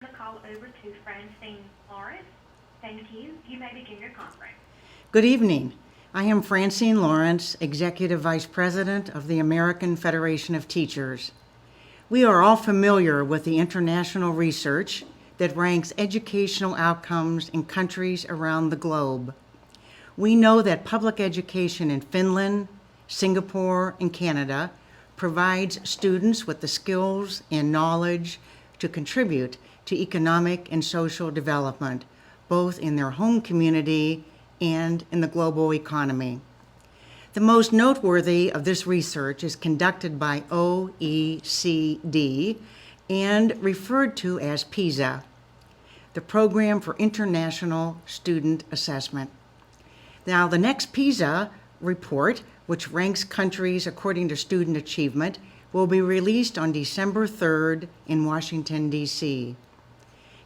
The call over to Francine Lawrence. Thank you. You may begin your conference. Good evening. I am Francine Lawrence, Executive Vice President of the American Federation of Teachers. We are all familiar with the international research that ranks educational outcomes in countries around the globe. We know that public education in Finland, Singapore, and Canada provides students with the skills and knowledge to contribute to economic and social development, both in their home community and in the global economy. The most noteworthy of this research is conducted by OECD and referred to as PISA, the Program for International Student Assessment. Now, the next PISA report, which ranks countries according to student achievement, will be released on December 3rd in Washington, D.C.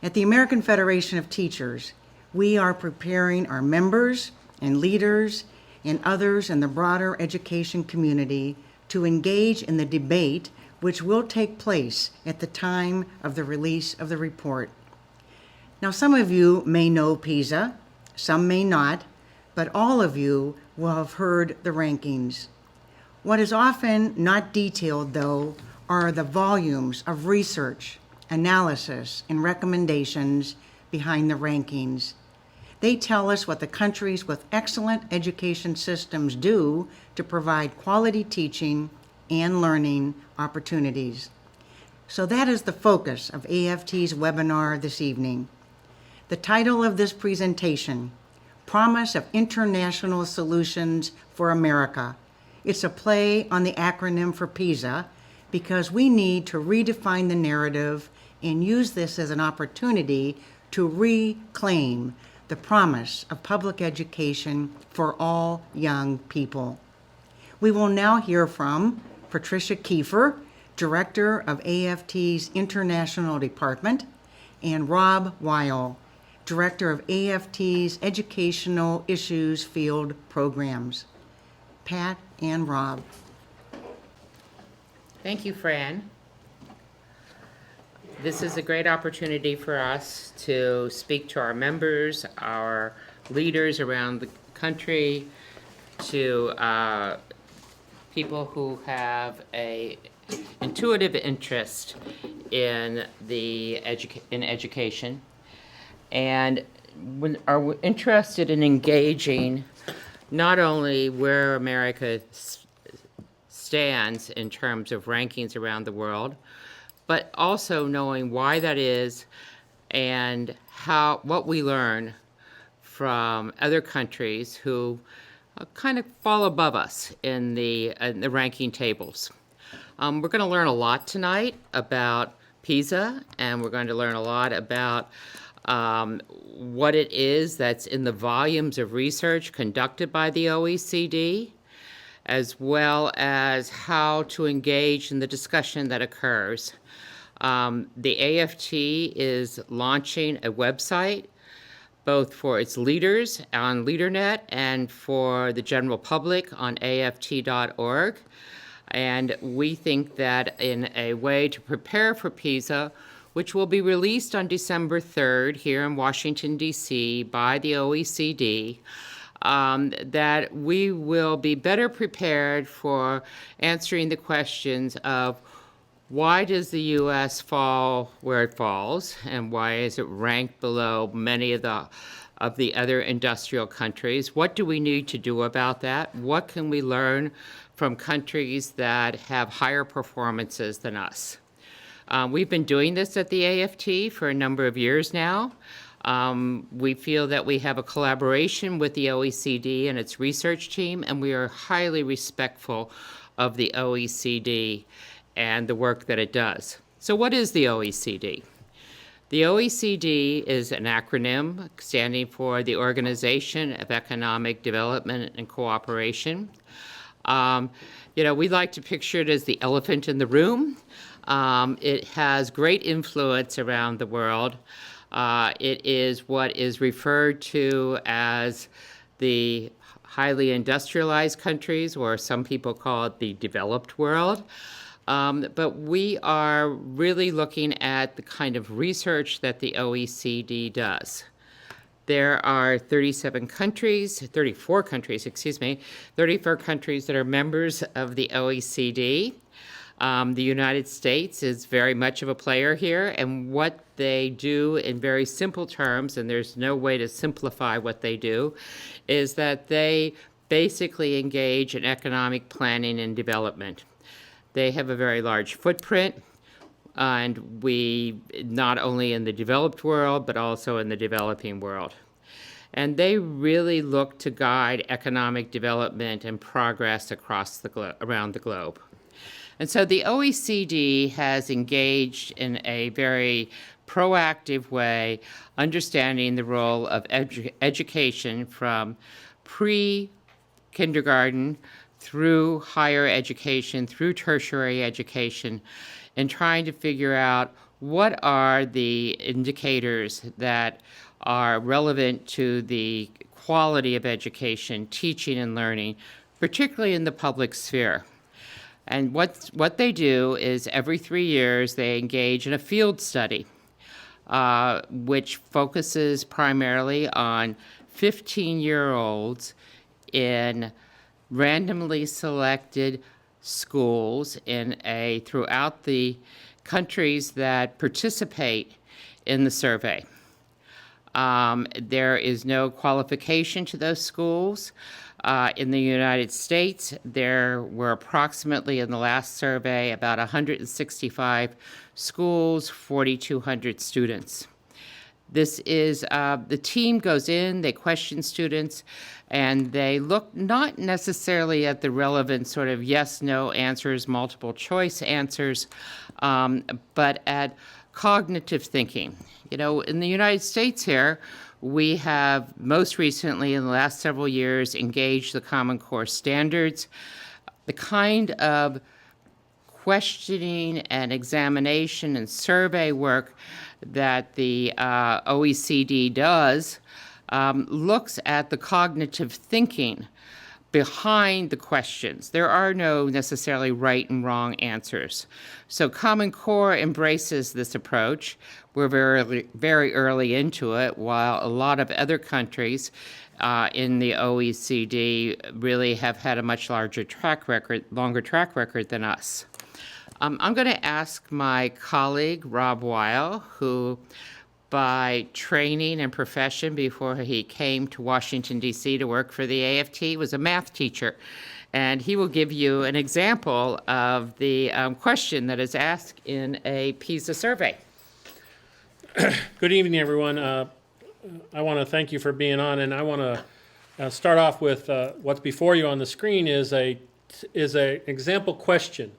At the American Federation of Teachers, we are preparing our members and leaders and others in the broader education community to engage in the debate which will take place at the time of the release of the report. Now, some of you may know PISA, some may not, but all of you will have heard the rankings. What is often not detailed, though, are the volumes of research, analysis, and recommendations behind the rankings. They tell us what the countries with excellent education systems do to provide quality teaching and learning opportunities. So that is the focus of AFT's webinar this evening. The title of this presentation, Promise of International Solutions for America. It's a play on the acronym for PISA because we need to redefine the narrative and use this as an opportunity to reclaim the promise of public education for all young people. We will now hear from Patricia Kiefer, Director of AFT's International Department, and Rob Weil, Director of AFT's Educational Issues Field Programs. Pat and Rob. Thank you, Fran. This is a great opportunity for us to speak to our members, our leaders around the country, to people who have a intuitive interest in education, and are interested in engaging not only where America stands in terms of rankings around the world, but also knowing why that is and what we learn from other countries who kind of fall above us in the ranking tables. We're going to learn a lot tonight about PISA, and we're going to learn a lot about what it is that's in the volumes of research conducted by the OECD, as well as how to engage in the discussion that occurs. The AFT is launching a website, both for its leaders on LeaderNet and for the general public on aft.org. And we think that in a way to prepare for PISA, which will be released on December 3rd here in Washington, D.C. by the OECD, that we will be better prepared for answering the questions of why does the U.S. fall where it falls, and why is it ranked below many of the other industrial countries? What do we need to do about that? What can we learn from countries that have higher performances than us? We've been doing this at the AFT for a number of years now. We feel that we have a collaboration with the OECD and its research team, and we are highly respectful of the OECD and the work that it does. So what is the OECD? The OECD is an acronym standing for the Organization of Economic Development and Cooperation. We like to picture it as the elephant in the room. It has great influence around the world. It is what is referred to as the highly industrialized countries, or some people call it the developed world. But we are really looking at the kind of research that the OECD does. There are 34 countries, 34 countries that are members of the OECD. The United States is very much of a player here, and what they do in very simple terms, and there's no way to simplify what they do, is that they basically engage in economic planning and development. They have a very large footprint, and we, not only in the developed world, but also in the developing world. And they really look to guide economic development and progress around the globe. And so the OECD has engaged in a very proactive way, understanding the role of education from pre-kindergarten through higher education, through tertiary education, and trying to figure out what are the indicators that are relevant to the quality of education, teaching and learning, particularly in the public sphere. And what they do is every 3 years they engage in a field study, which focuses primarily on 15-year-olds in randomly selected schools throughout the countries that participate in the survey. There is no qualification to those schools. In the United States, there were approximately, in the last survey, about 165 schools, 4,200 students. This is, the team goes in, they question students, and they look not necessarily at the relevant sort of yes, no answers, multiple choice answers, but at cognitive thinking. You know, in the United States here, we have most recently, in the last several years, engaged the Common Core standards. The kind of questioning and examination and survey work that the OECD does looks at the cognitive thinking behind the questions. There are no necessarily right and wrong answers. So Common Core embraces this approach. We're very early into it, while a lot of other countries in the OECD really have had a much longer track record than us. I'm going to ask my colleague, Rob Weil, who by training and profession before he came to Washington, D.C. to work for the AFT, was a math teacher. And he will give you an example of the question that is asked in a PISA survey. Good evening, everyone. I want to thank you for being on, and I want to start off with what's before you on the screen is a example question.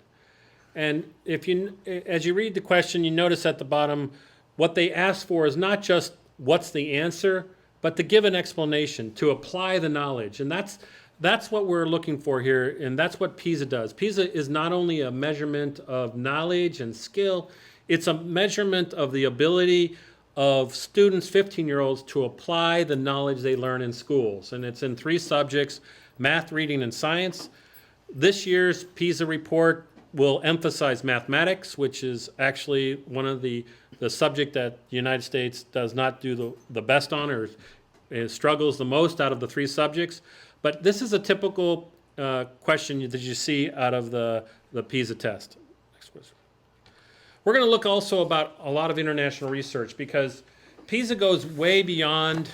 And as you read the question, you notice at the bottom, what they ask for is not just what's the answer, but to give an explanation, to apply the knowledge. And that's what we're looking for here, and that's what PISA does. PISA is not only a measurement of knowledge and skill, it's a measurement of the ability of students, 15-year-olds, to apply the knowledge they learn in schools. And it's in 3 subjects, math, reading, and science. This year's PISA report will emphasize mathematics, which is actually one of the subject that the United States does not do the best on, or struggles the most out of the 3 subjects. But this is a typical question that you see out of the PISA test. Next question. We're going to look also about a lot of international research, because PISA goes way beyond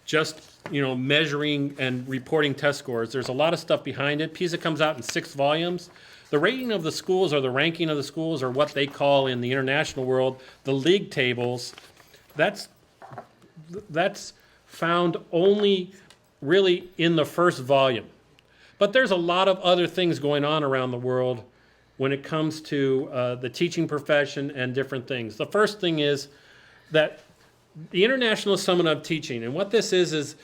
just measuring and reporting test scores. There's a lot of stuff behind it. PISA comes out in 6 volumes. The rating of the schools, or the ranking of the schools, or what they call in the international world the league tables, that's found only really in the first volume. But there's a lot of other things going on around the world when it comes to the teaching profession and different things. The first thing is that the International Summit of Teaching, and what this is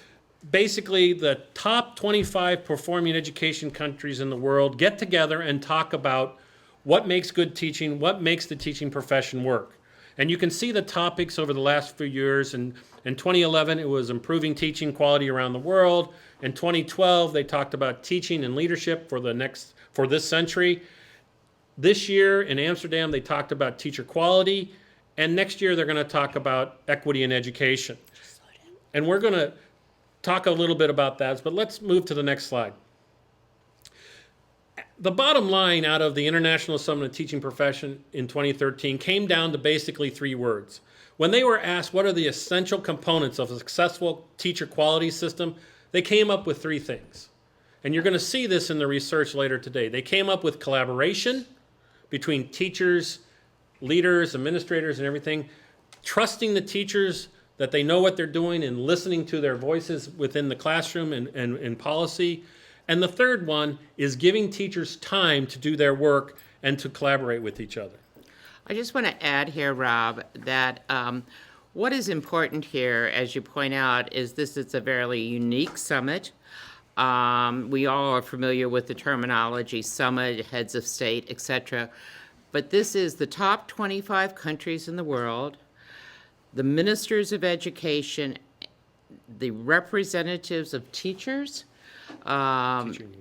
basically the top 25 performing education countries in the world get together and talk about what makes good teaching, what makes the teaching profession work. And you can see the topics over the last few years. In 2011, it was improving teaching quality around the world. In 2012, they talked about teaching and leadership for this century. This year in Amsterdam, they talked about teacher quality, and next year they're going to talk about equity in education. And we're going to talk a little bit about that, but let's move to the next slide. The bottom line out of the International Summit of Teaching Profession in 2013 came down to basically 3 words. When they were asked what are the essential components of a successful teacher quality system, they came up with 3 things. And you're going to see this in the research later today. They came up with collaboration between teachers, leaders, administrators, and everything, trusting the teachers that they know what they're doing and listening to their voices within the classroom and policy. And the third one is giving teachers time to do their work and to collaborate with each other. I just want to add here, Rob, that what is important here, as you point out, is this is a very unique summit. We all are familiar with the terminology, summit, heads of state, etc. But this is the top 25 countries in the world, the ministers of education, the representatives of teachers,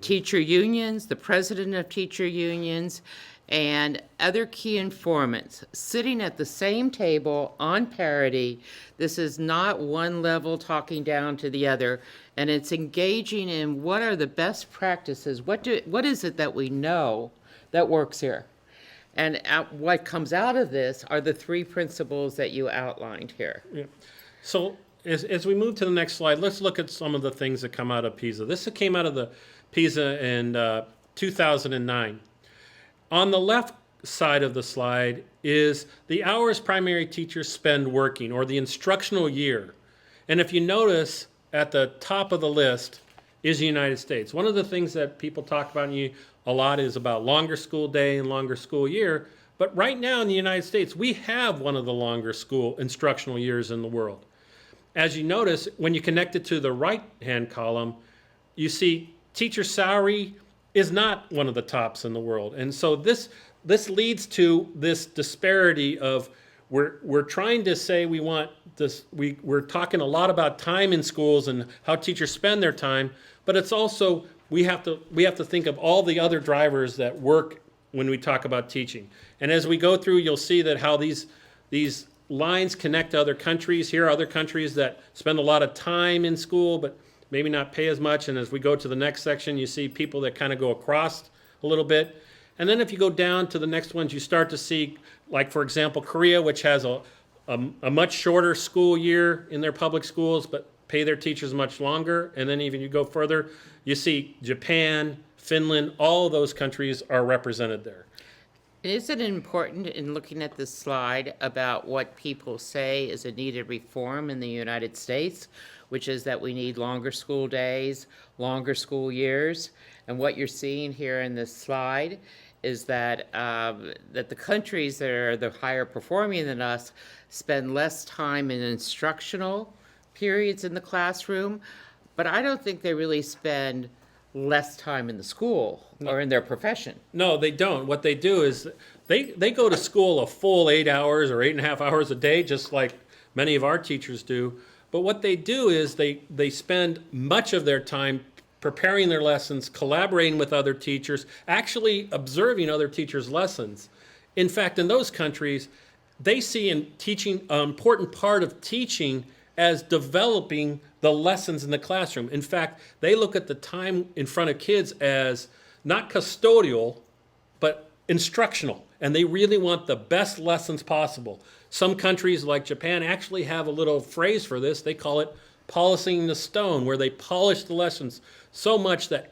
teacher unions, the president of teacher unions, and other key informants sitting at the same table on parity. This is not one level talking down to the other, and it's engaging in what are the best practices, what is it that we know that works here. And what comes out of this are the 3 principles that you outlined here. Yeah. So as we move to the next slide, let's look at some of the things that come out of PISA. This came out of the PISA in 2009. On the left side of the slide is the hours primary teachers spend working, or the instructional year. And if you notice, at the top of the list is the United States. One of the things that people talk about a lot is about longer school day and longer school year. But right now in the United States, we have one of the longer school instructional years in the world. As you notice, when you connect it to the right-hand column, you see teacher salary is not one of the tops in the world. And so this leads to this disparity of we're trying to say we want this, we're talking a lot about time in schools and how teachers spend their time, but it's also we have to think of all the other drivers that work when we talk about teaching. And as we go through, you'll see that how these lines connect to other countries. Here are other countries that spend a lot of time in school, but maybe not pay as much. And as we go to the next section, you see people that kind of go across a little bit. And then if you go down to the next ones, you start to see, like, for example, Korea, which has a much shorter school year in their public schools, but pay their teachers much longer. And then even you go further, you see Japan, Finland, all of those countries are represented there. Is it important in looking at this slide about what people say is a needed reform in the United States, which is that we need longer school days, longer school years? And what you're seeing here in this slide is that that the countries that are the higher performing than us spend less time in instructional periods in the classroom, but I don't think they really spend less time in the school or in their profession. No, they don't. What they do is they go to school a full 8 hours or 8.5 hours a day, just like many of our teachers do. But what they do is they spend much of their time preparing their lessons, collaborating with other teachers, actually observing other teachers' lessons. In fact, in those countries, they see in teaching an important part of teaching as developing the lessons in the classroom. In fact, they look at the time in front of kids as not custodial, but instructional. And they really want the best lessons possible. Some countries like Japan actually have a little phrase for this. They call it polishing the stone, where they polish the lessons so much that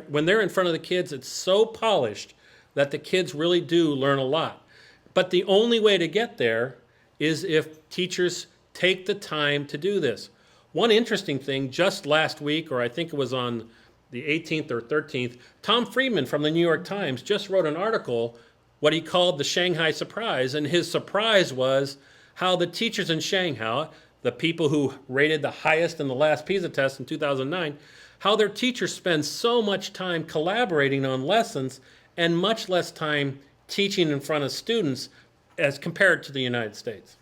when they're in front of the kids, it's so polished that the kids really do learn a lot. But the only way to get there is if teachers take the time to do this. One interesting thing, just last week, or I think it was on the 18th or 13th, Tom Friedman from the New York Times just wrote an article, what he called the Shanghai Surprise, and his surprise was how the teachers in Shanghai, the people who rated the highest in the last PISA test in 2009, how their teachers spend so much time collaborating on lessons and much less time teaching in front of students as compared to the United States.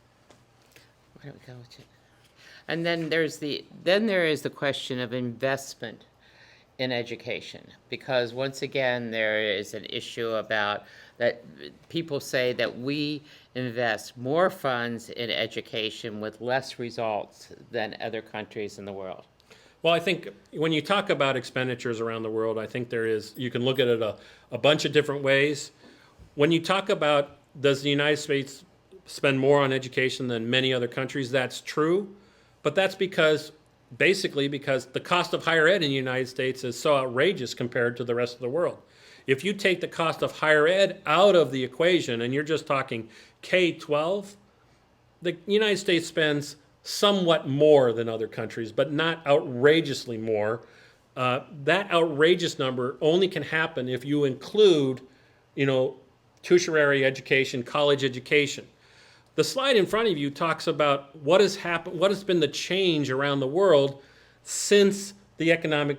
Where do we go with it? And then there is the question of investment in education, because once again, there is an issue about that people say that we invest more funds in education with less results than other countries in the world. Well, I think when you talk about expenditures around the world, I think you can look at it a bunch of different ways. When you talk about, does the United States spend more on education than many other countries, that's true, but that's basically because the cost of higher ed in the United States is so outrageous compared to the rest of the world. If you take the cost of higher ed out of the equation and you're just talking K-12, the United States spends somewhat more than other countries, but not outrageously more. That outrageous number only can happen if you include, tertiary education, college education. The slide in front of you talks about what has happened, what has been the change around the world since the economic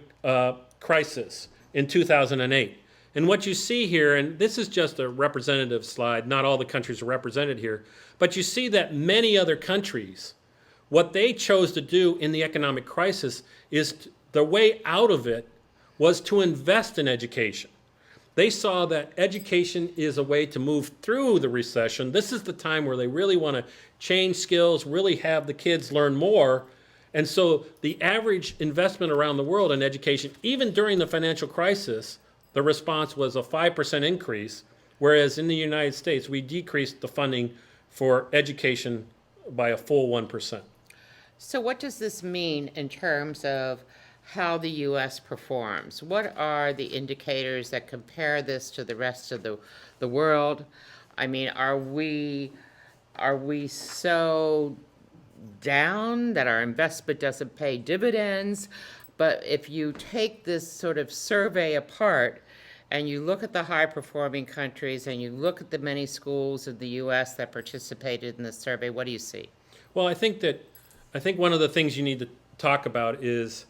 crisis in 2008. And what you see here, and this is just a representative slide, not all the countries are represented here, but you see that many other countries, what they chose to do in the economic crisis is the way out of it was to invest in education. They saw that education is a way to move through the recession. This is the time where they really want to change skills, really have the kids learn more. And so the average investment around the world in education, even during the financial crisis, the response was a 5% increase, whereas in the United States, we decreased the funding for education by a full 1%. So what does this mean in terms of how the U.S. performs? What are the indicators that compare this to the rest of the world? I mean, are we so down that our investment doesn't pay dividends? But if you take this sort of survey apart and you look at the high-performing countries and you look at the many schools in the U.S. that participated in the survey, what do you see? Well, I think one of the things you need to talk about is,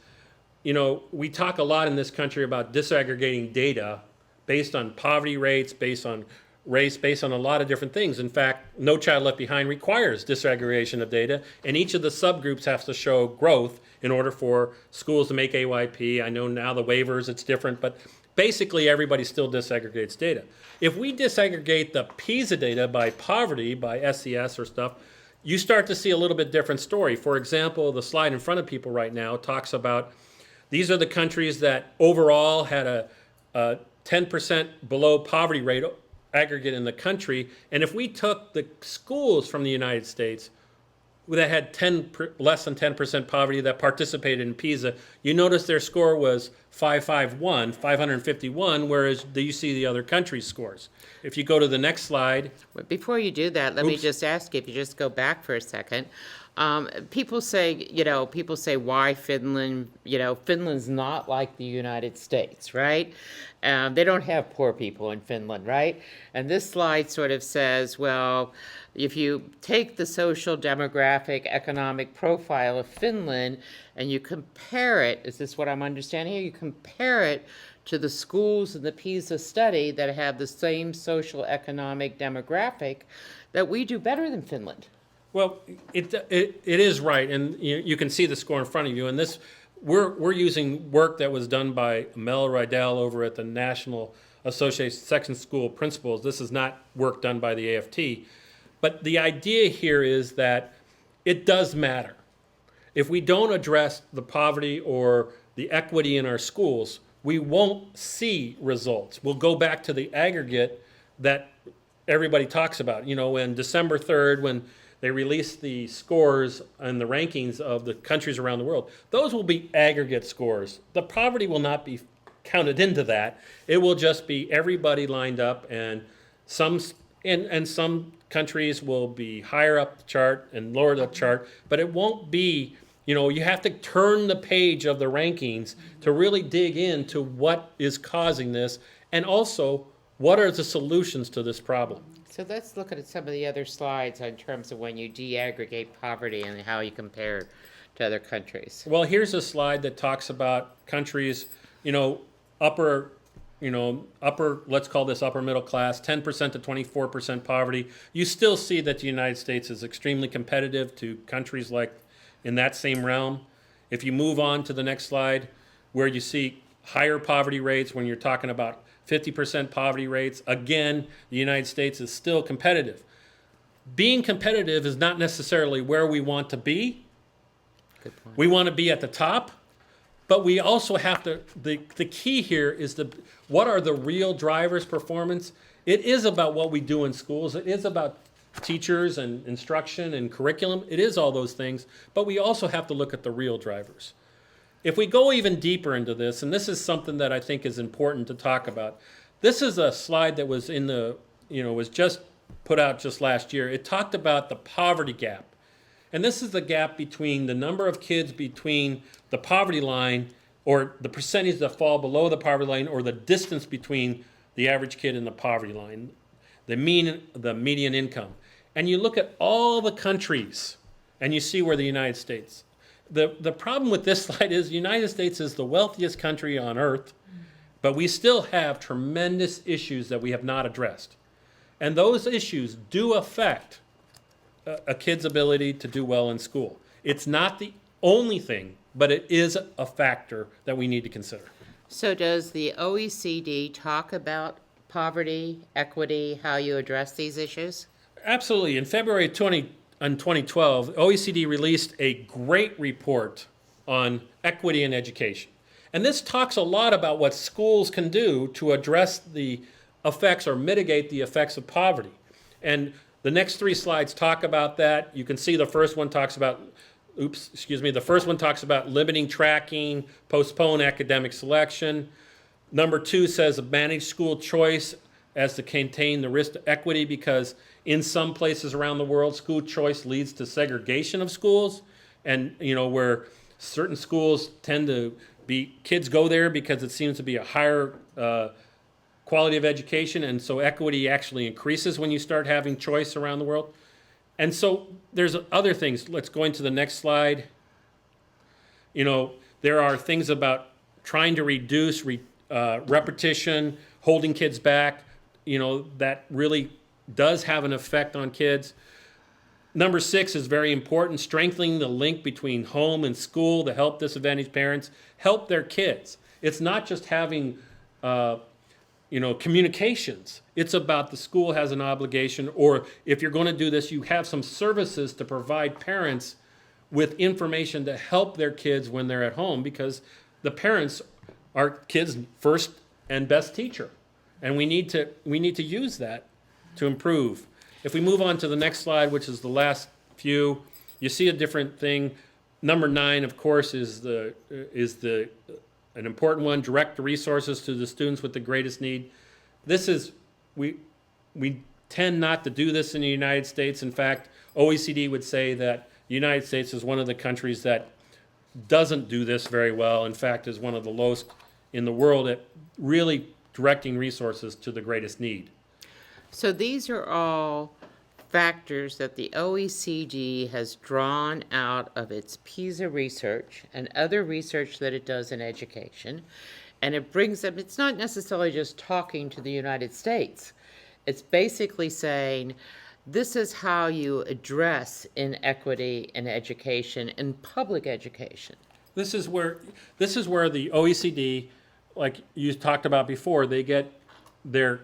we talk a lot in this country about disaggregating data based on poverty rates, based on race, based on a lot of different things. In fact, No Child Left Behind requires disaggregation of data, and each of the subgroups has to show growth in order for schools to make AYP. I know now the waivers, it's different, but basically everybody still disaggregates data. If we disaggregate the PISA data by poverty, by SES or stuff, you start to see a little bit different story. For example, the slide in front of people right now talks about these are the countries that overall had a 10% below poverty rate aggregate in the country. And if we took the schools from the United States that had less than 10% poverty that participated in PISA, you notice their score was 551, whereas you see the other countries' scores. If you go to the next slide. Before you do that, let me just ask you, if you just go back for a second. People say why Finland, Finland's not like the United States, right? They don't have poor people in Finland, right? And this slide sort of says, well, if you take the social, demographic, economic profile of Finland and you compare it, is this what I'm understanding here? You compare it to the schools in the PISA study that have the same social, economic, demographic, that we do better than Finland. Well, it is right, and you can see the score in front of you. And this, we're using work that was done by Mel Rydell over at the National Association of Section School Principals. This is not work done by the AFT. But the idea here is that it does matter. If we don't address the poverty or the equity in our schools, we won't see results. We'll go back to the aggregate that everybody talks about. When December 3rd, when they release the scores and the rankings of the countries around the world, those will be aggregate scores. The poverty will not be counted into that. It will just be everybody lined up, and some countries will be higher up the chart and lower the chart, but it won't be, you have to turn the page of the rankings to really dig into what is causing this, and also what are the solutions to this problem. So let's look at some of the other slides in terms of when you de-aggregate poverty and how you compare to other countries. Well, here's a slide that talks about countries, upper, let's call this upper middle class, 10% to 24% poverty. You still see that the United States is extremely competitive to countries like in that same realm. If you move on to the next slide, where you see higher poverty rates, when you're talking about 50% poverty rates. Again, the United States is still competitive. Being competitive is not necessarily where we want to be. Good point. We want to be at the top, but we also have to, the key here is what are the real drivers' performance? It is about what we do in schools. It is about teachers and instruction and curriculum. It is all those things, but we also have to look at the real drivers. If we go even deeper into this, and this is something that I think is important to talk about, this is a slide that was in the, was just put out just last year. It talked about the poverty gap. And this is the gap between the number of kids between the poverty line, or the percentage that fall below the poverty line, or the distance between the average kid and the poverty line, the median income. And you look at all the countries, and you see where the United States. The problem with this slide is the United States is the wealthiest country on earth, but we still have tremendous issues that we have not addressed. And those issues do affect a kid's ability to do well in school. It's not the only thing, but it is a factor that we need to consider. So does the OECD talk about poverty, equity, how you address these issues? Absolutely. In February 2012, OECD released a great report on equity in education. And this talks a lot about what schools can do to address the effects or mitigate the effects of poverty. And the next 3 slides talk about that. You can see the first one talks about, the first one talks about limiting tracking, postpone academic selection. Number 2 says manage school choice as to contain the risk to equity, because in some places around the world, school choice leads to segregation of schools, and where certain schools tend to be, kids go there because it seems to be a higher quality of education, and so equity actually increases when you start having choice around the world. And so there's other things. Let's go into the next slide. There are things about trying to reduce repetition, holding kids back, that really does have an effect on kids. Number 6 is very important, strengthening the link between home and school to help disadvantaged parents help their kids. It's not just having communications. It's about the school has an obligation, or if you're going to do this, you have some services to provide parents with information to help their kids when they're at home, because the parents are kids' first and best teacher. And we need to use that to improve. If we move on to the next slide, which is the last few, you see a different thing. Number 9, of course, is an important one, direct the resources to the students with the greatest need. This is, we tend not to do this in the United States. In fact, OECD would say that the United States is one of the countries that doesn't do this very well. In fact, is one of the lowest in the world at really directing resources to the greatest need. So these are all factors that the OECD has drawn out of its PISA research and other research that it does in education. And it brings them, it's not necessarily just talking to the United States. It's basically saying, this is how you address inequity in education, in public education. This is where the OECD, like you talked about before, they get their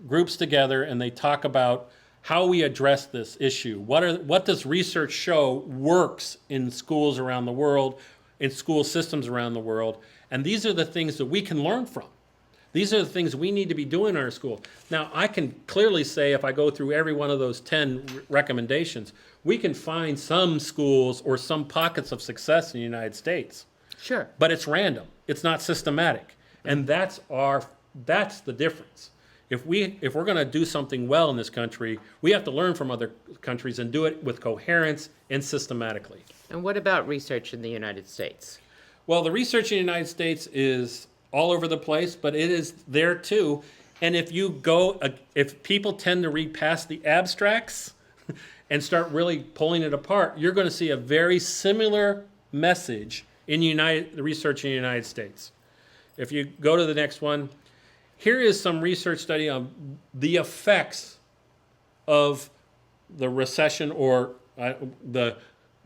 groups together and they talk about how we address this issue. What does research show works in schools around the world, in school systems around the world? And these are the things that we can learn from. These are the things we need to be doing in our school. Now, I can clearly say, if I go through every one of those 10 recommendations, we can find some schools or some pockets of success in the United States. Sure. But it's random. It's not systematic. And that's the difference. If we're going to do something well in this country, we have to learn from other countries and do it with coherence and systematically. And what about research in the United States? Well, the research in the United States is all over the place, but it is there too. And if people tend to read past the abstracts and start really pulling it apart, you're going to see a very similar message in the research in the United States. If you go to the next one, here is some research study on the effects of the recession or the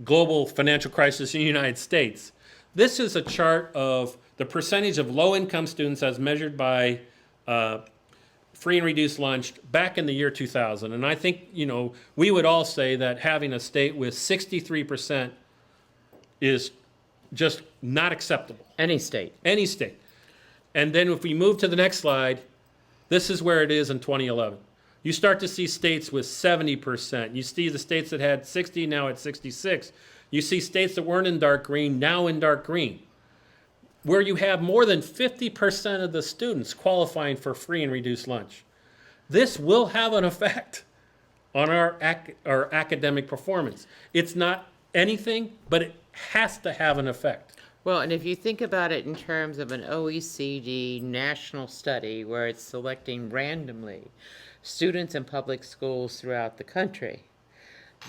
global financial crisis in the United States. This is a chart of the percentage of low-income students as measured by free and reduced lunch back in the year 2000. And I think, we would all say that having a state with 63% is just not acceptable. Any state. Any state. And then if we move to the next slide, this is where it is in 2011. You start to see states with 70%. You see the states that had 60 now at 66. You see states that weren't in dark green now in dark green, where you have more than 50% of the students qualifying for free and reduced lunch. This will have an effect on our academic performance. It's not anything, but it has to have an effect. Well, and if you think about it in terms of an OECD national study where it's selecting randomly students in public schools throughout the country,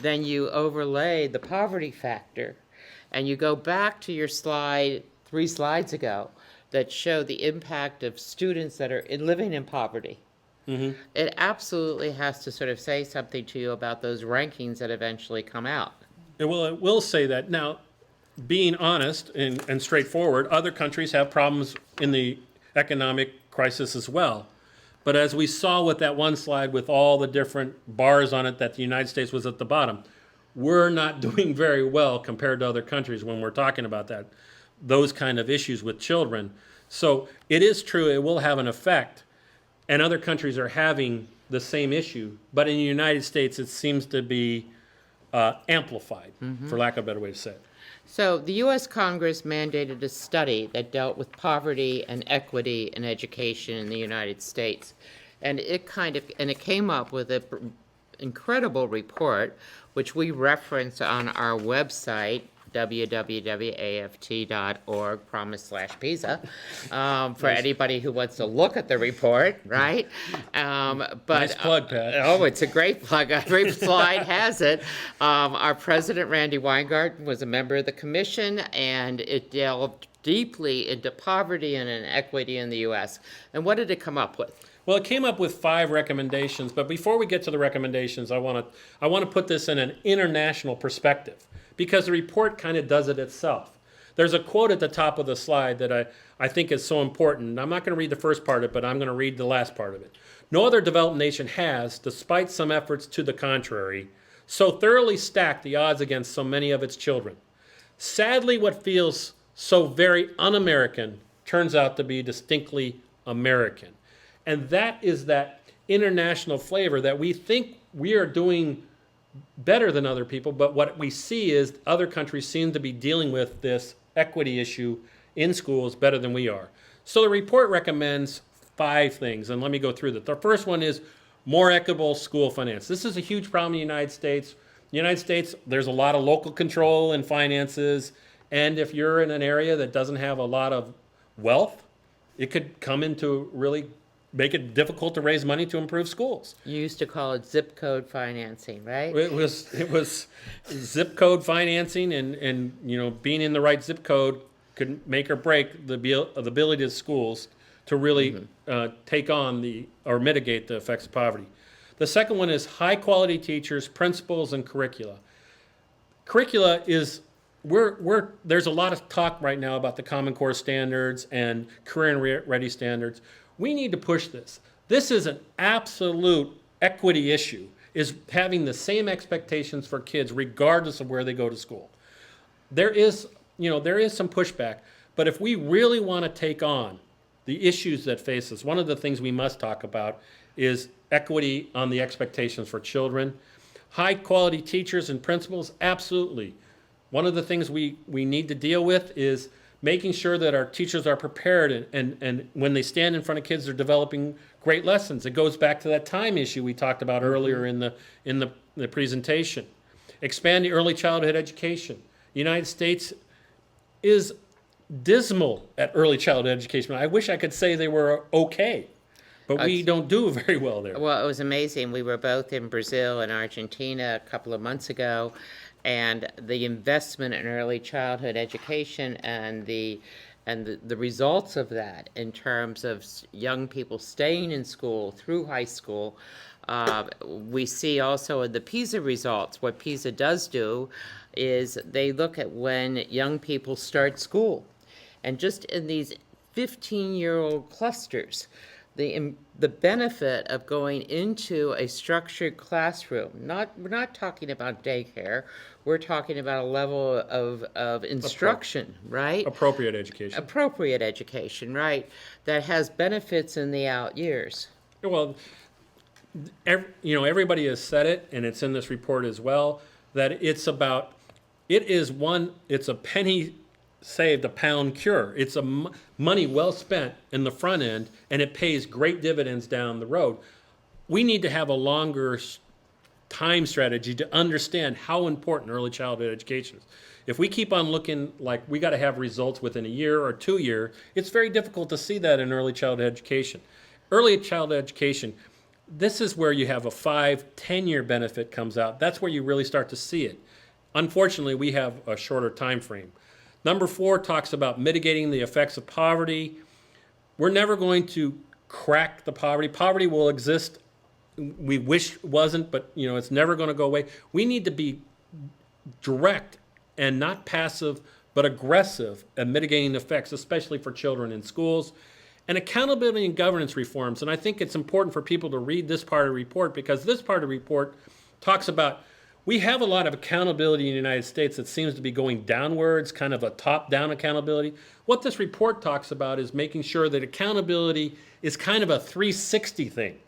then you overlay the poverty factor and you go back to your slide 3 slides ago that show the impact of students that are living in poverty. Mm-hmm. It absolutely has to sort of say something to you about those rankings that eventually come out. It will say that. Now, being honest and straightforward, other countries have problems in the economic crisis as well. But as we saw with that one slide with all the different bars on it that the United States was at the bottom, we're not doing very well compared to other countries when we're talking about those kind of issues with children. So it is true, it will have an effect, and other countries are having the same issue, but in the United States it seems to be amplified, for lack of a better way to say it. So the U.S. Congress mandated a study that dealt with poverty and equity in education in the United States. And it came up with an incredible report, which we reference on our website, www.aft.org, /PISA, for anybody who wants to look at the report, right? Nice plug, Pat. Oh, it's a great plug. Every slide has it. Our president, Randy Weingarten, was a member of the commission, and it delved deeply into poverty and inequity in the U.S. And what did it come up with? Well, it came up with 5 recommendations, but before we get to the recommendations, I want to put this in an international perspective, because the report kind of does it itself. There's a quote at the top of the slide that I think is so important. I'm not going to read the first part of it, but I'm going to read the last part of it. No other developed nation has, despite some efforts to the contrary, so thoroughly stacked the odds against so many of its children. Sadly, what feels so very un-American turns out to be distinctly American. And that is that international flavor that we think we are doing better than other people, but what we see is other countries seem to be dealing with this equity issue in schools better than we are. So the report recommends 5 things, and let me go through that. The first one is more equitable school finance. This is a huge problem in the United States. In the United States, there's a lot of local control in finances, and if you're in an area that doesn't have a lot of wealth, it could come into really make it difficult to raise money to improve schools. You used to call it zip code financing, right? It was zip code financing, and being in the right zip code could make or break the ability of schools to really take on or mitigate the effects of poverty. The second one is high quality teachers, principals, and curricula. Curricula is there's a lot of talk right now about the Common Core standards and career and ready standards. We need to push this. This is an absolute equity issue, is having the same expectations for kids regardless of where they go to school. There is some pushback, but if we really want to take on the issues that face us, one of the things we must talk about is equity on the expectations for children. High quality teachers and principals, absolutely. One of the things we need to deal with is making sure that our teachers are prepared and when they stand in front of kids, they're developing great lessons. It goes back to that time issue we talked about earlier in the presentation. Expand the early childhood education. The United States is dismal at early childhood education. I wish I could say they were okay, but we don't do very well there. Well, it was amazing. We were both in Brazil and Argentina a couple of months ago, and the investment in early childhood education and the results of that in terms of young people staying in school through high school We see also in the PISA results, what PISA does do is they look at when young people start school. And just in these 15-year-old clusters, the benefit of going into a structured classroom, we're not talking about daycare, we're talking about a level of instruction, right? Appropriate education. Appropriate education, right, that has benefits in the out years. Well, everybody has said it, and it's in this report as well, that it's a penny saved, a pound cure. It's money well spent in the front end, and it pays great dividends down the road. We need to have a longer time strategy to understand how important early childhood education is. If we keep on looking like we got to have results within a year or 2 years, it's very difficult to see that in early childhood education. Early childhood education, this is where you have a 5-10 year benefit comes out. That's where you really start to see it. Unfortunately, we have a shorter time frame. Number 4 talks about mitigating the effects of poverty. We're never going to crack the poverty. Poverty will exist. We wish it wasn't, but it's never going to go away. We need to be direct and not passive, but aggressive at mitigating the effects, especially for children in schools. And accountability and governance reforms. And I think it's important for people to read this part of the report, because this part of the report talks about we have a lot of accountability in the United States that seems to be going downwards, kind of a top-down accountability. What this report talks about is making sure that accountability is kind of a 360 thing,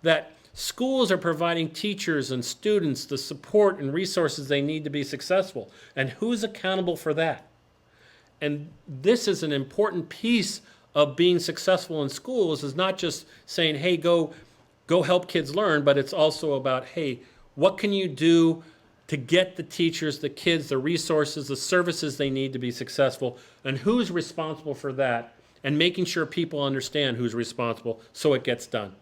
that schools are providing teachers and students the support and resources they need to be successful. And who's accountable for that? And this is an important piece of being successful in schools, is not just saying, hey, go help kids learn, but it's also about, hey, what can you do to get the teachers, the kids, the resources, the services they need to be successful, and who's responsible for that, and making sure people understand who's responsible so it gets done.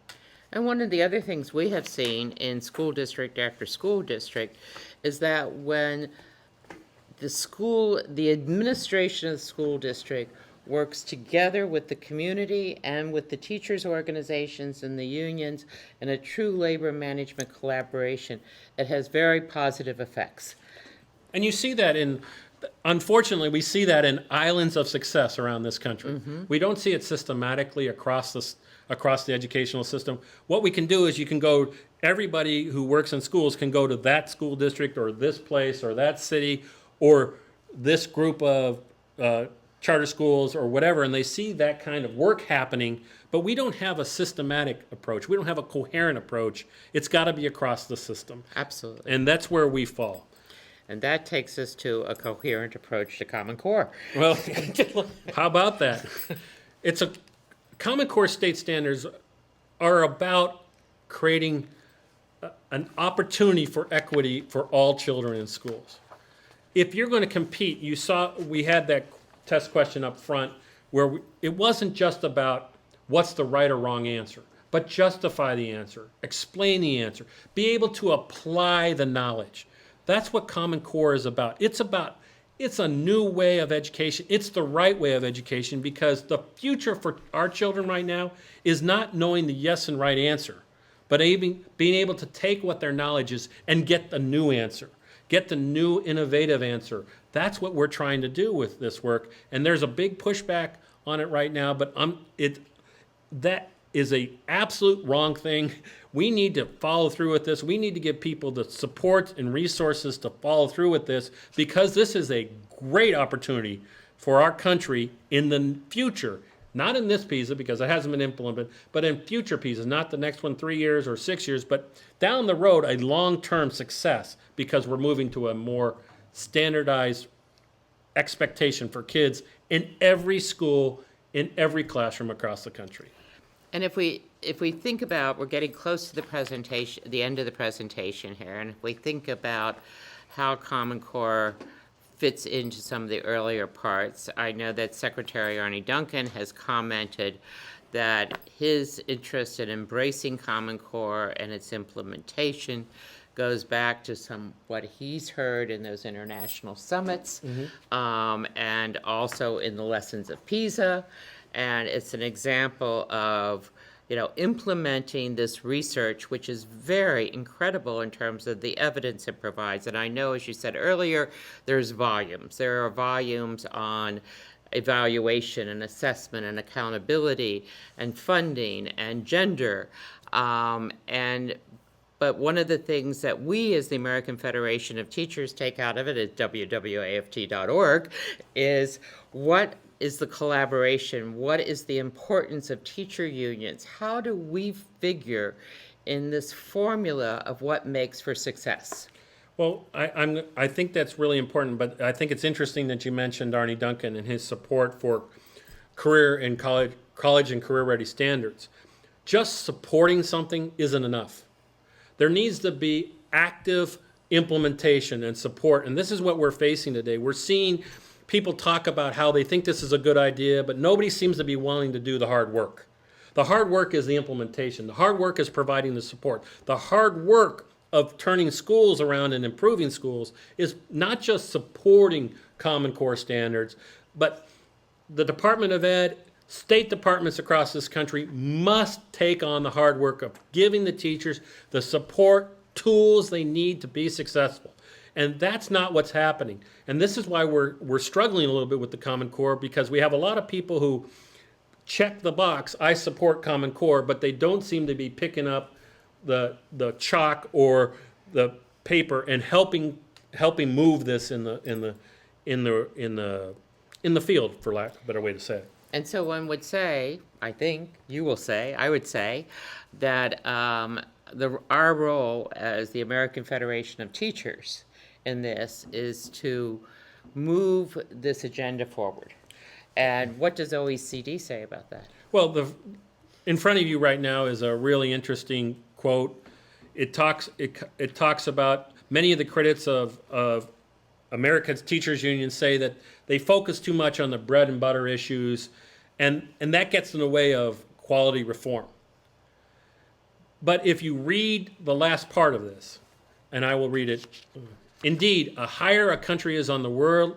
And one of the other things we have seen in school district after school district is that when the administration of the school district works together with the community and with the teachers' organizations and the unions in a true labor management collaboration, it has very positive effects. And you see that unfortunately, we see that in islands of success around this country. Mm-hmm. We don't see it systematically across the educational system. What we can do is everybody who works in schools can go to that school district or this place or that city or this group of charter schools or whatever, and they see that kind of work happening, but we don't have a systematic approach. We don't have a coherent approach. It's got to be across the system. Absolutely. And that's where we fall. And that takes us to a coherent approach to Common Core. Well, how about that? Common Core state standards are about creating an opportunity for equity for all children in schools. If you're going to compete, we had that test question up front where it wasn't just about what's the right or wrong answer, but justify the answer, explain the answer, be able to apply the knowledge. That's what Common Core is about. It's a new way of education. It's the right way of education, because the future for our children right now is not knowing the yes and right answer, but being able to take what their knowledge is and get the new answer, get the new innovative answer. That's what we're trying to do with this work. And there's a big pushback on it right now, but that is a absolute wrong thing. We need to follow through with this. We need to give people the support and resources to follow through with this, because this is a great opportunity for our country in the future. Not in this PISA, because it hasn't been implemented, but in future PISA, not the next one 3 years or 6 years, but down the road, a long-term success, because we're moving to a more standardized expectation for kids in every school, in every classroom across the country. And if we think about, we're getting close to the end of the presentation here, and if we think about how Common Core fits into some of the earlier parts, I know that Secretary Arne Duncan has commented that his interest in embracing Common Core and its implementation goes back to what he's heard in those international summits, and also in the lessons of PISA. And it's an example of implementing this research, which is very incredible in terms of the evidence it provides. And I know, as you said earlier, there's volumes. There are volumes on evaluation and assessment and accountability and funding and gender. But one of the things that we as the American Federation of Teachers take out of it at wwaft.org is what is the collaboration? What is the importance of teacher unions? How do we figure in this formula of what makes for success? Well, I think that's really important, but I think it's interesting that you mentioned Arnie Duncan and his support for career and college and career-ready standards. Just supporting something isn't enough. There needs to be active implementation and support, and this is what we're facing today. We're seeing people talk about how they think this is a good idea, but nobody seems to be willing to do the hard work. The hard work is the implementation. The hard work is providing the support. The hard work of turning schools around and improving schools is not just supporting Common Core standards, but the Department of Ed, state departments across this country must take on the hard work of giving the teachers the support tools they need to be successful. And that's not what's happening. And this is why we're struggling a little bit with the Common Core, because we have a lot of people who check the box, I support Common Core, but they don't seem to be picking up the chalk or the paper and helping move this in the field, for lack of a better way to say it. And so one would say, I think you will say, I would say, that our role as the American Federation of Teachers in this is to move this agenda forward. And what does OECD say about that? Well, in front of you right now is a really interesting quote. It talks about many of the critics of America's teachers unions say that they focus too much on the bread and butter issues, and that gets in the way of quality reform. But if you read the last part of this, and I will read it, indeed, the higher a country is on the World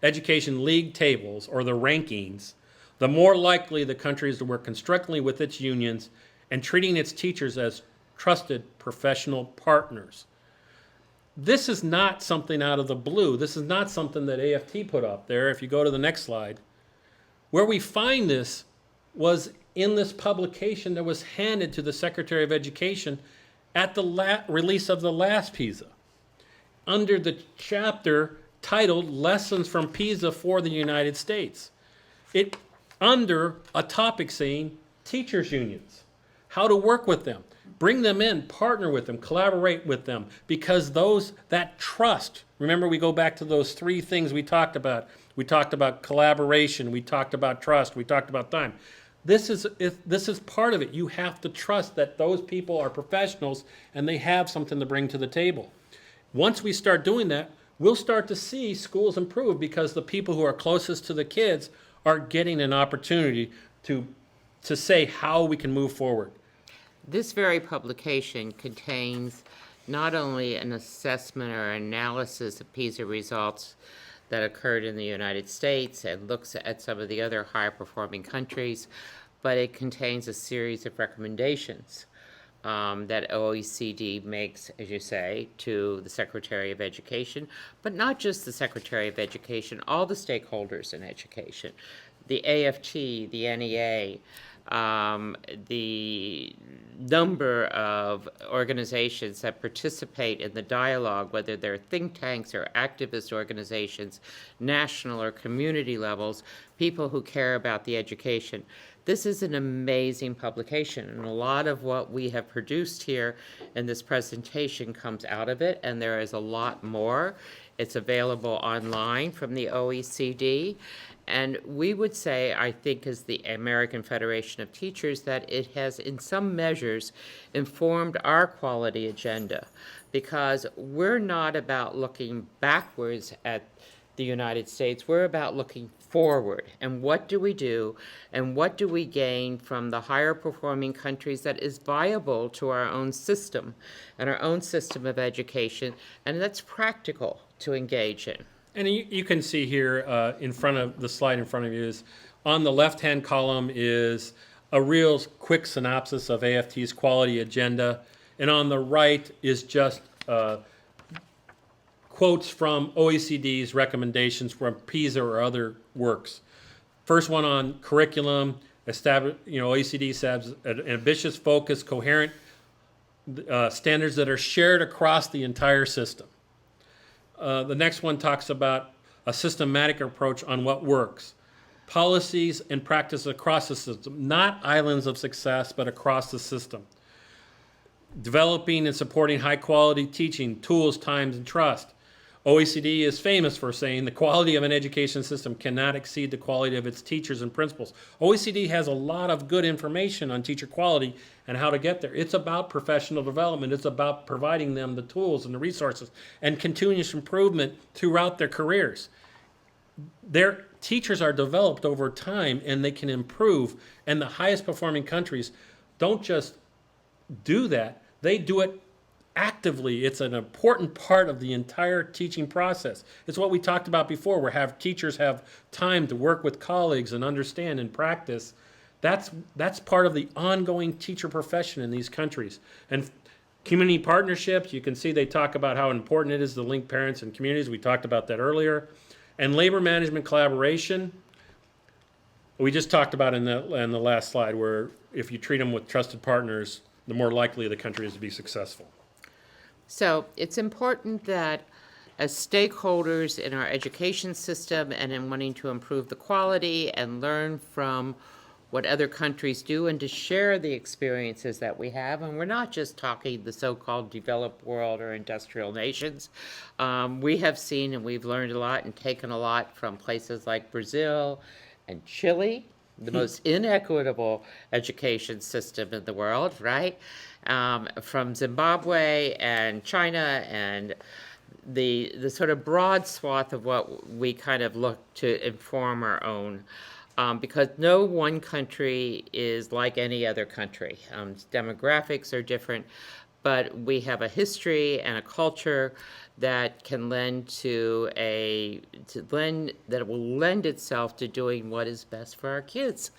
Education League tables or the rankings, the more likely the country is to work constructively with its unions and treating its teachers as trusted professional partners. This is not something out of the blue. This is not something that AFT put up there. If you go to the next slide, where we find this was in this publication that was handed to the Secretary of Education at the release of the last PISA, under the chapter titled Lessons from PISA for the United States. It under a topic saying teachers unions, how to work with them, bring them in, partner with them, collaborate with them, because that trust, remember we go back to those three things we talked about. We talked about collaboration, we talked about trust, we talked about time. This is part of it. You have to trust that those people are professionals and they have something to bring to the table. Once we start doing that, we'll start to see schools improve because the people who are closest to the kids are getting an opportunity to say how we can move forward. This very publication contains not only an assessment or analysis of PISA results that occurred in the United States and looks at some of the other high-performing countries, but it contains a series of recommendations that OECD makes, as you say, to the Secretary of Education, but not just the Secretary of Education, all the stakeholders in education, the AFT, the NEA, the number of organizations that participate in the dialogue, whether they're think tanks or activist organizations, national or community levels, people who care about the education. This is an amazing publication, and a lot of what we have produced here in this presentation comes out of it, and there is a lot more. It's available online from the OECD. And we would say, I think, as the American Federation of Teachers, that it has, in some measures, informed our quality agenda, because we're not about looking backwards at the United States. We're about looking forward. And what do we do, and what do we gain from the higher performing countries that is viable to our own system and our own system of education, and that's practical to engage in. And you can see here in front of the slide in front of you is on the left-hand column is a real quick synopsis of AFT's quality agenda. And on the right is just quotes from OECD's recommendations from PISA or other works. First one on curriculum, OECD says an ambitious, focused, coherent standards that are shared across the entire system. The next one talks about a systematic approach on what works. Policies and practice across the system, not islands of success, but across the system. Developing and supporting high quality teaching, tools, times, and trust. OECD is famous for saying the quality of an education system cannot exceed the quality of its teachers and principals. OECD has a lot of good information on teacher quality and how to get there. It's about professional development. It's about providing them the tools and the resources and continuous improvement throughout their careers. Their teachers are developed over time and they can improve, and the highest performing countries don't just do that, they do it actively. It's an important part of the entire teaching process. It's what we talked about before, where teachers have time to work with colleagues and understand and practice. That's part of the ongoing teacher profession in these countries. And community partnerships, you can see they talk about how important it is to link parents and communities. We talked about that earlier. And labor management collaboration, we just talked about in the last slide, where if you treat them with trusted partners, the more likely the country is to be successful. So it's important that as stakeholders in our education system and in wanting to improve the quality and learn from what other countries do and to share the experiences that we have, and we're not just talking the so-called developed world or industrial nations. We have seen and we've learned a lot and taken a lot from places like Brazil and Chile, the most inequitable education system in the world, right? From Zimbabwe and China and the sort of broad swath of what we kind of look to inform our own. Because no one country is like any other country. Demographics are different, but we have a history and a culture that can that will lend itself to doing what is best for our kids.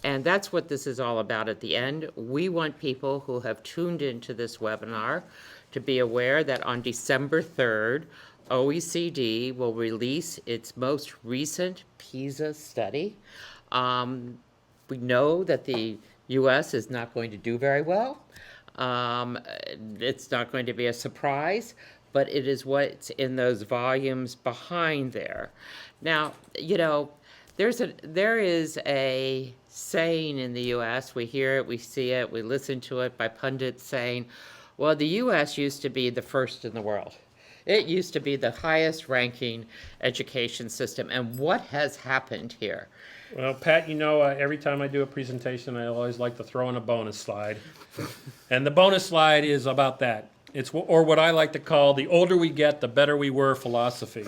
And that's what this is all about at the end. We want people who have tuned into this webinar to be aware that on December 3rd, OECD will release its most recent PISA study. We know that the U.S. is not going to do very well. It's not going to be a surprise, but it is what's in those volumes behind there. Now, there is a saying in the U.S., we hear it, we see it, we listen to it by pundits saying, well, the U.S. used to be the first in the world. It used to be the highest ranking education system. And what has happened here? Well, Pat, every time I do a presentation, I always like to throw in a bonus slide. And the bonus slide is about that. It's what I like to call the older we get, the better we were philosophy.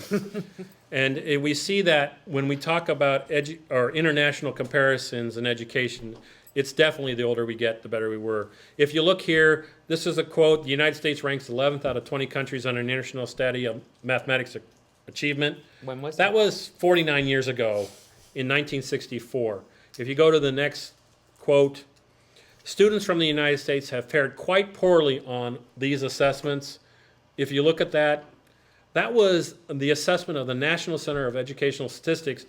And we see that when we talk about international comparisons in education, it's definitely the older we get, the better we were. If you look here, this is a quote: the United States ranks 11th out of 20 countries on an international study of mathematics achievement. When was that? That was 49 years ago in 1964. If you go to the next quote, students from the United States have fared quite poorly on these assessments. If you look at that, that was the assessment of the National Center of Educational Statistics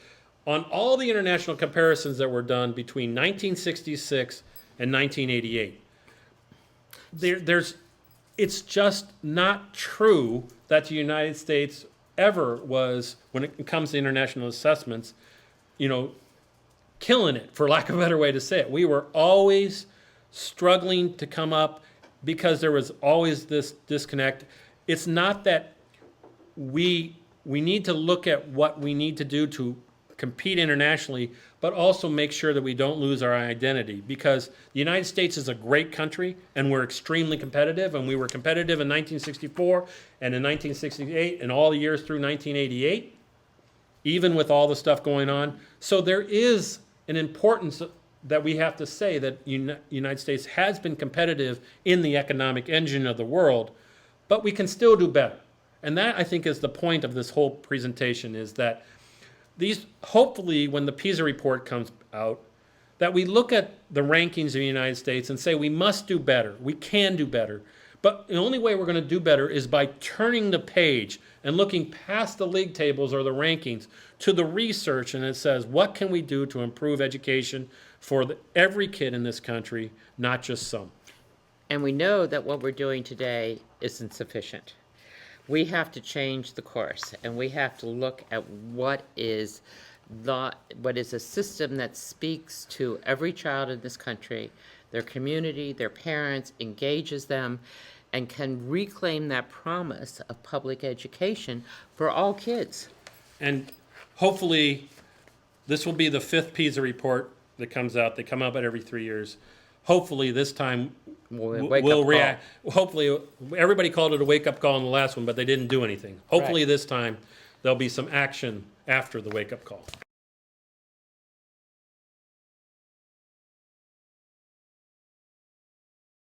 on all the international comparisons that were done between 1966 and 1988. It's just not true that the United States ever was, when it comes to international assessments, killing it, for lack of a better way to say it. We were always struggling to come up because there was always this disconnect. It's not that we need to look at what we need to do to compete internationally, but also make sure that we don't lose our identity, because the United States is a great country and we're extremely competitive, and we were competitive in 1964 and in 1968 and all the years through 1988, even with all the stuff going on. So there is an importance that we have to say that United States has been competitive in the economic engine of the world, but we can still do better. And that, I think, is the point of this whole presentation, is that hopefully when the PISA report comes out, that we look at the rankings of the United States and say we must do better, we can do better. But the only way we're going to do better is by turning the page and looking past the league tables or the rankings to the research, and it says, what can we do to improve education for every kid in this country, not just some? And we know that what we're doing today isn't sufficient. We have to change the course, and we have to look at what is a system that speaks to every child in this country, their community, their parents, engages them, and can reclaim that promise of public education for all kids. And hopefully, this will be the 5th PISA report that comes out. They come out about every 3 years. Hopefully, this time we'll react. Hopefully, everybody called it a wake-up call in the last one, but they didn't do anything. Hopefully, Right. this time there'll be some action after the wake-up call.